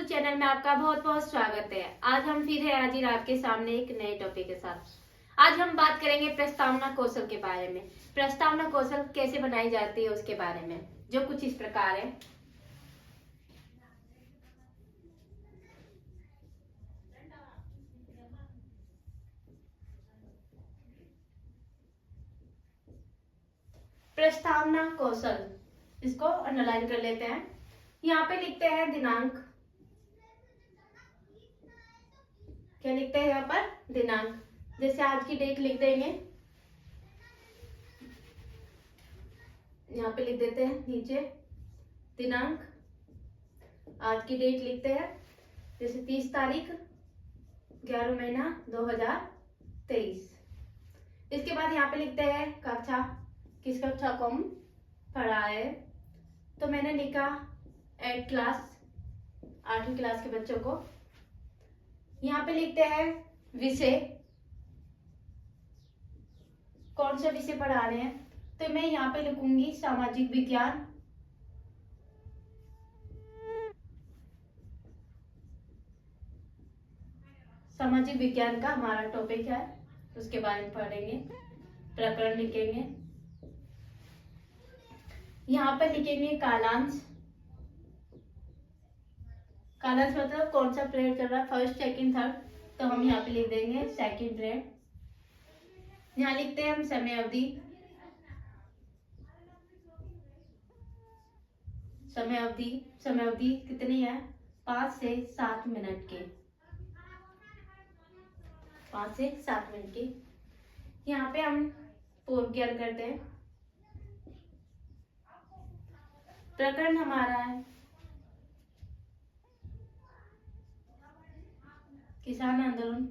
Channel में आपका बहुत बहुत स्वागत है। आज हम फिर है हाजिर आपके सामने एक नए टॉपिक के साथ। आज हम बात करेंगे प्रस्तावना कौशल के बारे में। प्रस्तावना कौशल कैसे बनाई जाती है उसके बारे में, जो कुछ इस प्रकार है। प्रस्तावना कौशल, इसको अंडरलाइन कर लेते हैं। यहाँ पे लिखते हैं दिनांक। क्या लिखते हैं यहाँ पर? दिनांक। जैसे आज की डेट लिख देंगे, यहाँ पे लिख देते हैं नीचे दिनांक। आज की डेट लिखते हैं, जैसे 30 तारीख 11 महीना 2023। इसके बाद यहाँ पे लिखते हैं कक्षा, किस कक्षा को हम पढ़ा है। तो मैंने लिखा 8 क्लास, 8वीं क्लास के बच्चों को। यहाँ पे लिखते हैं विषय, कौन सा विषय पढ़ा रहे हैं। तो मैं यहाँ पे लिखूंगी सामाजिक विज्ञान। सामाजिक विज्ञान का हमारा टॉपिक है, उसके बारे में पढ़ेंगे। प्रकरण लिखेंगे, यहाँ पे लिखेंगे कालांश। कालांश मतलब कौन सा पीरियड चल रहा है, फर्स्ट सेकंड थर्ड। तो हम यहाँ पे लिख देंगे सेकंड पीरियड। यहाँ लिखते हैं हम समय अवधि। समय अवधि कितनी है? 5 से 7 मिनट के। 5 से 7 मिनट की। यहाँ पे हम पूर्व ज्ञान करते हैं। प्रकरण हमारा है किसान आंदोलन।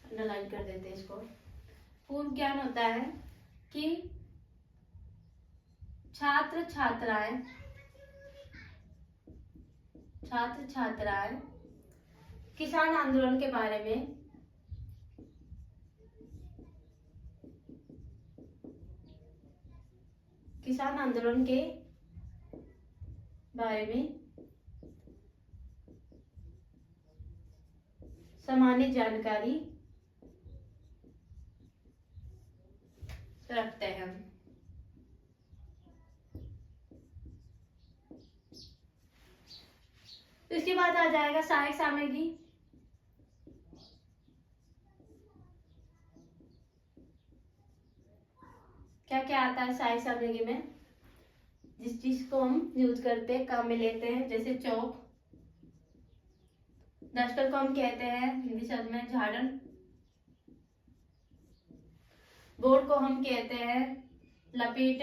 अंडरलाइन कर देते हैं इसको। पूर्व ज्ञान होता है कि छात्र छात्राएं किसान आंदोलन के बारे में सामान्य जानकारी रखते हैं। इसके बाद आ जाएगा सहायक सामग्री। क्या क्या आता है सहायक सामग्री में? जिस चीज को हम यूज करते हैं, काम में लेते हैं, जैसे चौक। डस्टर को हम कहते हैं हिंदी शब्द में झाड़न। बोर्ड को हम कहते हैं लपेट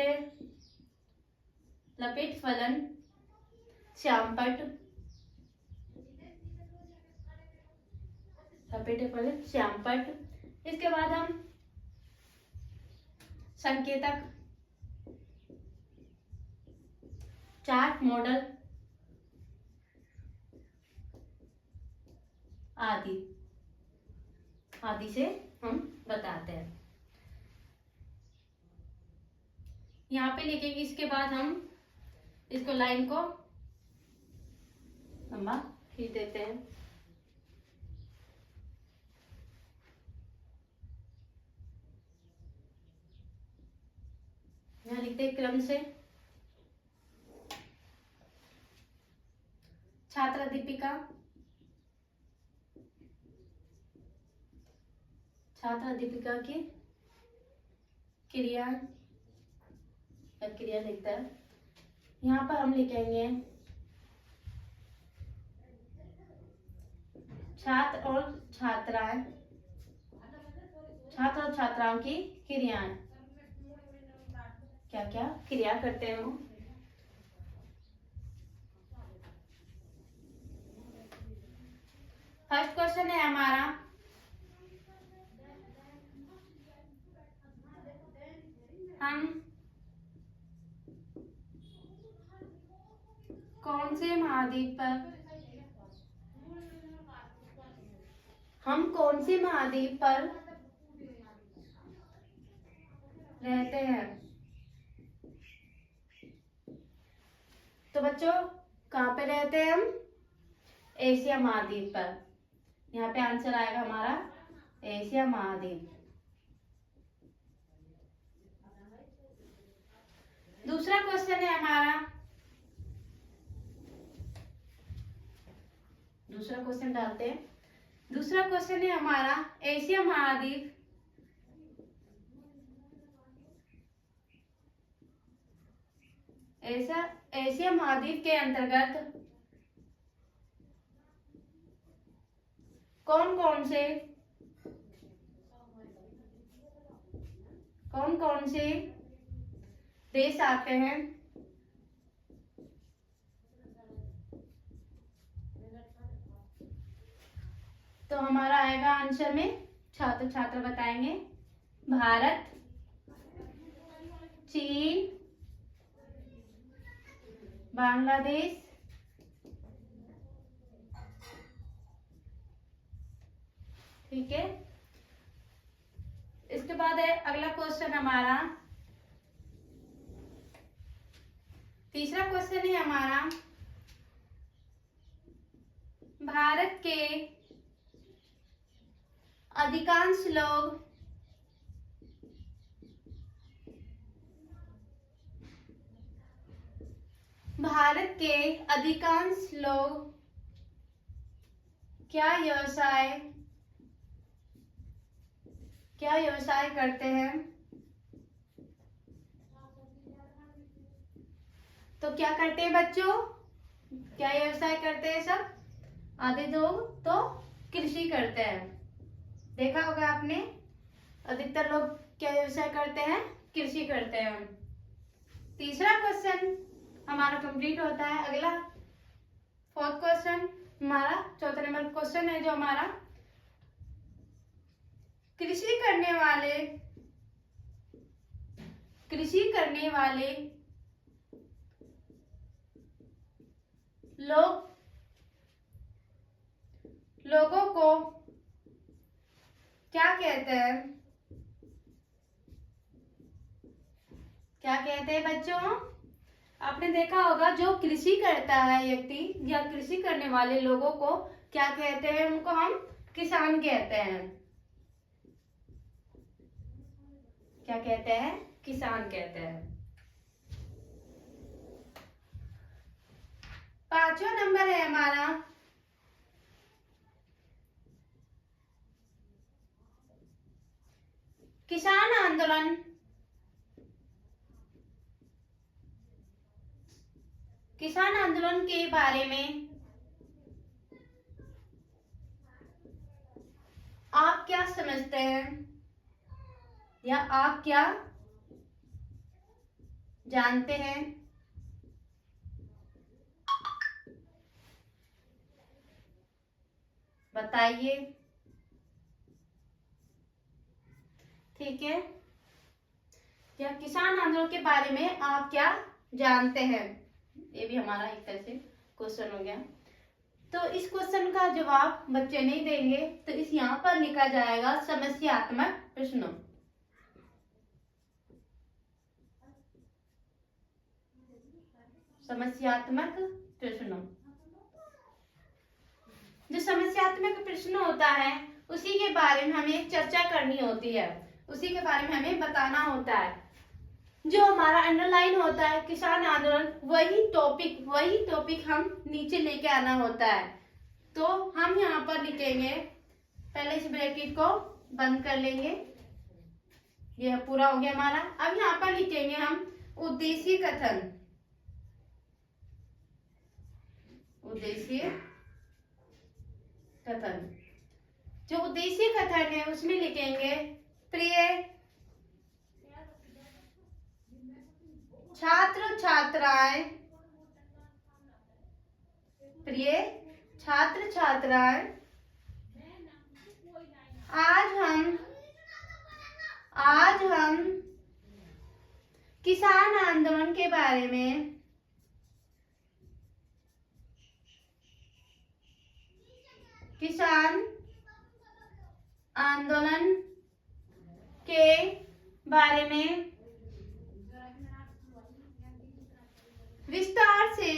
फलन, श्यामपट्ट। इसके बाद हम संकेतक, चार्ट, मॉडल आदि से हम बताते हैं। यहाँ पे लिखेंगे। इसके बाद हम इसको लाइन को लंबा खींच देते हैं। यहाँ लिखते हैं क्रम से। छात्रा दीपिका की क्रिया लिखता है। यहाँ पर हम लिखेंगे छात्र और छात्राओं की क्रियाएं। क्या क्या क्रिया करते हैं वो। फर्स्ट क्वेश्चन है हमारा, हम कौन से महाद्वीप पर रहते हैं। तो बच्चों कहाँ पे रहते हैं हम? एशिया महाद्वीप पर। यहाँ पे आंसर आएगा हमारा एशिया महाद्वीप। दूसरा क्वेश्चन है हमारा, दूसरा क्वेश्चन डालते हैं। दूसरा क्वेश्चन है हमारा, एशिया महाद्वीप एशिया महाद्वीप के अंतर्गत कौन कौन से देश आते हैं? तो हमारा आएगा आंसर में, छात्र बताएंगे, भारत, चीन, बांग्लादेश, ठीक है। इसके बाद है अगला क्वेश्चन हमारा, तीसरा क्वेश्चन है हमारा, भारत के अधिकांश लोग क्या व्यवसाय करते हैं? तो क्या करते हैं बच्चों? क्या व्यवसाय करते हैं सब? आधे लोग तो कृषि करते हैं। देखा होगा आपने, अधिकतर लोग क्या व्यवसाय करते हैं? कृषि करते हैं। तीसरा क्वेश्चन हमारा कंप्लीट होता है। अगला फोर्थ क्वेश्चन हमारा, चौथा नंबर क्वेश्चन है जो हमारा, कृषि करने वाले लोगों को क्या कहते हैं? क्या कहते हैं बच्चों? आपने देखा होगा, जो कृषि करता है व्यक्ति या कृषि करने वाले लोगों को क्या कहते हैं? उनको हम किसान कहते हैं। क्या कहते हैं? किसान कहते हैं। पांचवा नंबर है हमारा, किसान आंदोलन के बारे में आप क्या समझते हैं या आप क्या जानते हैं? बताइए, ठीक है। या किसान आंदोलन के बारे में आप क्या जानते हैं? ये भी हमारा एक तरह से क्वेश्चन हो गया। तो इस क्वेश्चन का जवाब बच्चे नहीं देंगे, तो इस यहाँ पर लिखा जाएगा समस्यात्मक प्रश्न। समस्यात्मक प्रश्न। जो समस्यात्मक प्रश्न होता है उसी के बारे में हमें चर्चा करनी होती है, उसी के बारे में हमें बताना होता है। जो हमारा अंडरलाइन होता है किसान आंदोलन, वही टॉपिक हम नीचे लेके आना होता है। तो हम यहाँ पर लिखेंगे, पहले इस ब्रैकेट को बंद कर लेंगे, यह पूरा हो गया हमारा। अब यहाँ पर लिखेंगे हम उद्देश्य कथन। जो उद्देश्य कथन है उसमें लिखेंगे, प्रिय छात्र छात्राएं, आज हम किसान आंदोलन के बारे में विस्तार से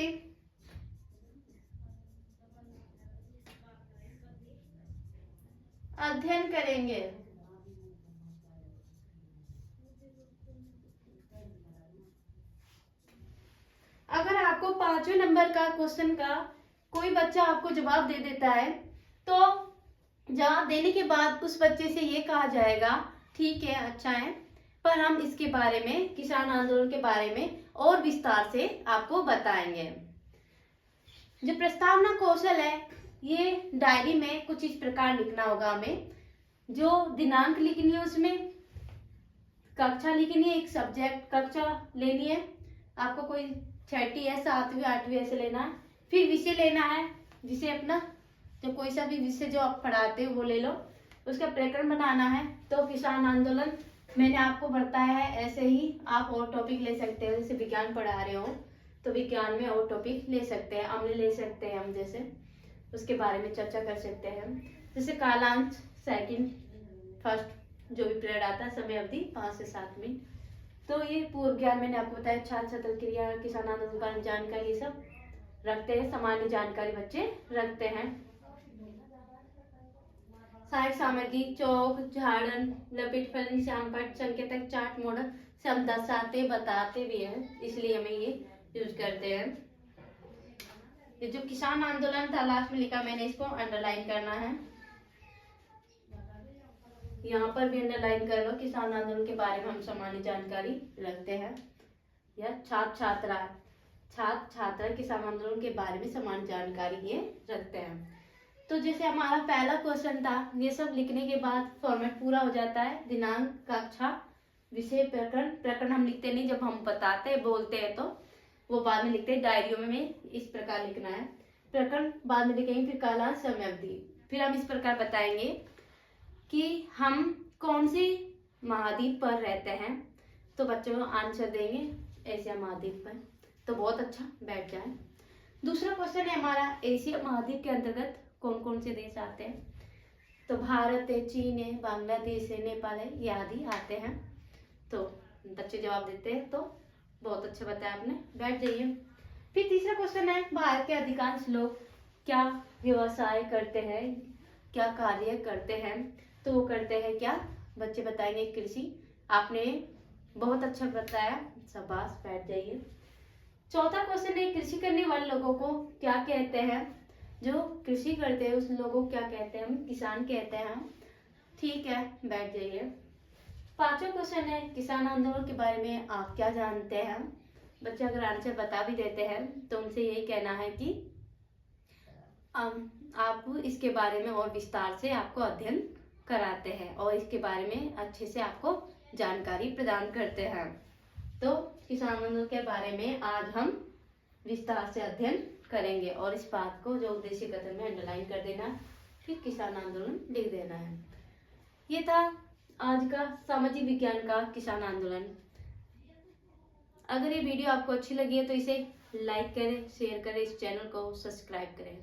अध्ययन करेंगे। अगर आपको 5वें नंबर का क्वेश्चन का कोई बच्चा आपको जवाब दे देता है तो जवाब देने के बाद उस बच्चे से ये कहा जाएगा ठीक है, अच्छा है, पर हम इसके बारे में, किसान आंदोलन के बारे में और विस्तार से आपको बताएंगे। जो प्रस्तावना कौशल है, ये डायरी में कुछ इस प्रकार लिखना होगा हमें। जो दिनांक लिखनी है, उसमें कक्षा लिखनी है, एक सब्जेक्ट कक्षा लेनी है, आपको कोई 6ठी है, 7वीं 8वीं ऐसे लेना है। फिर विषय लेना है, जिसे अपना जो कोई सा भी विषय जो आप पढ़ाते हो वो ले लो। उसका प्रकरण बनाना है। तो किसान आंदोलन मैंने आपको बताया है, ऐसे ही आप और टॉपिक ले सकते हो। जैसे विज्ञान पढ़ा रहे हो तो विज्ञान में और टॉपिक ले सकते हैं, अम्ल ले सकते हैं हम, जैसे उसके बारे में चर्चा कर सकते हैं। जैसे कालांश, सेकंड, फर्स्ट जो भी पीरियड आता है, समय अवधि 5 से 7 मिनट। तो ये पूर्व ज्ञान मैंने आपको बताया, छात्र छात्र क्रिया, किसान आंदोलन बारे में जानकारी, ये सब रखते हैं। सामान्य जानकारी बच्चे रखते हैं। सहायक सामग्री चौक, झाड़न, लपेट फलन, श्यामपट्ट, संकेतक, चार्ट, मॉडल से हम दर्शाते बताते भी हैं, इसलिए हमें ये यूज करते हैं। ये जो किसान आंदोलन था लास्ट में लिखा, मैंने इसको अंडरलाइन करना है। यहाँ पर भी अंडरलाइन कर लो। किसान आंदोलन के बारे में हम सामान्य जानकारी रखते हैं। या छात्र छात्रा किसान आंदोलन के बारे में सामान्य जानकारी ये रखते हैं। तो जैसे हमारा पहला क्वेश्चन था, ये सब लिखने के बाद फॉर्मेट पूरा हो जाता है। दिनांक, कक्षा, विषय, प्रकरण। प्रकरण हम लिखते नहीं, जब हम बताते हैं, बोलते हैं तो वो बाद में लिखते हैं। डायरियों में इस प्रकार लिखना है। प्रकरण बाद में लिखेंगे। फिर कालांश, समय अवधि। फिर हम इस प्रकार बताएंगे कि हम कौन से महाद्वीप पर रहते हैं, तो बच्चों आंसर देंगे एशिया महाद्वीप पर। तो बहुत अच्छा बैठ जाए। दूसरा क्वेश्चन है हमारा, एशिया महाद्वीप के अंतर्गत कौन कौन से देश आते हैं। तो भारत है, चीन है, बांग्लादेश है, नेपाल है, ये आदि आते हैं। तो बच्चे जवाब देते हैं। तो बहुत अच्छा बताया आपने, बैठ जाइए। फिर तीसरा क्वेश्चन है, भारत के अधिकांश लोग क्या व्यवसाय करते हैं, क्या कार्य करते हैं। तो वो करते हैं क्या, बच्चे बताएंगे कृषि। आपने बहुत अच्छा बताया, शाबाश, बैठ जाइए। चौथा क्वेश्चन है, कृषि करने वाले लोगों को क्या कहते हैं। जो कृषि करते हैं उस लोगों को क्या कहते हैं, हम किसान कहते हैं। ठीक है, बैठ जाइए। पांचवा क्वेश्चन है, किसान आंदोलन के बारे में आप क्या जानते हैं। बच्चे अगर आंसर बता भी देते हैं तो उनसे यही कहना है कि आप इसके बारे में और विस्तार से आपको अध्ययन कराते हैं और इसके बारे में अच्छे से आपको जानकारी प्रदान करते हैं। तो किसान आंदोलन के बारे में आज हम विस्तार से अध्ययन करेंगे और इस बात को जो उद्देश्य कथन में अंडरलाइन कर देना, फिर किसान आंदोलन लिख देना है। ये था आज का सामाजिक विज्ञान का किसान आंदोलन। अगर ये वीडियो आपको अच्छी लगी है तो इसे लाइक करें, शेयर करें, इस चैनल को सब्सक्राइब करें।